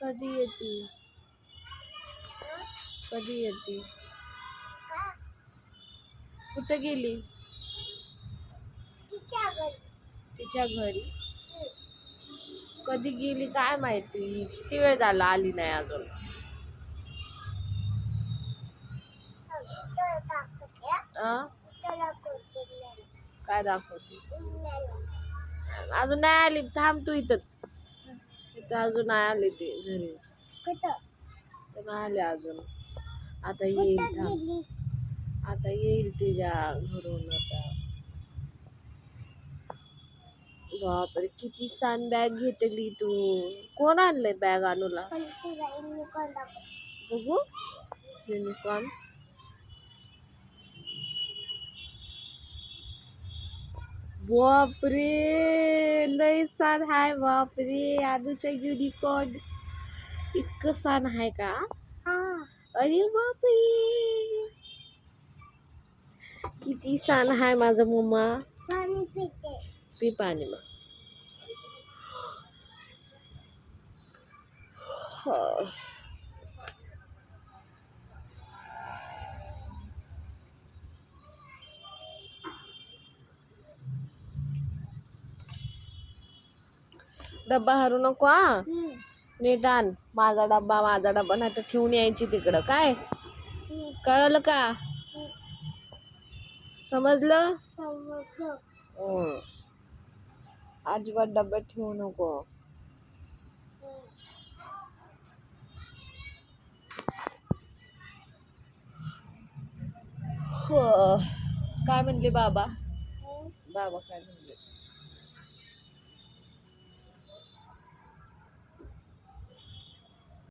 कधी येते? कधी येते? कुठे गेली? तिच्या घरी. कधी गेली काय माहिती, किती वेळ झाला आली नाही अजून. काय दाखवते? अजून नाही आली, थांब तू इथंच. इथं अजून नाही आली ती घरी. तर नाही आली अजून. आता येईल, थांब. आता येईल तिच्या घरून आता. बापरे, किती छान बॅग घेतली तू. कोण आणलंय बॅग अनुला? बघू. युनिकॉर्न. बापरे, लय छान हाय. बापरे, अनुचा युनिकॉर्न इतकं छान आहे का? अरे बापरे, किती छान आहे माझा मम्मा. पी पाणी मग. डब्बा हरू नको हा. नीट आण. माझा डब्बा नाही तर ठेवून यायची तिकडं. काय कळलं का? समजलं? अजिबात डब्यात ठेवू नको. काय म्हणले बाबा? बाबा काय म्हणले?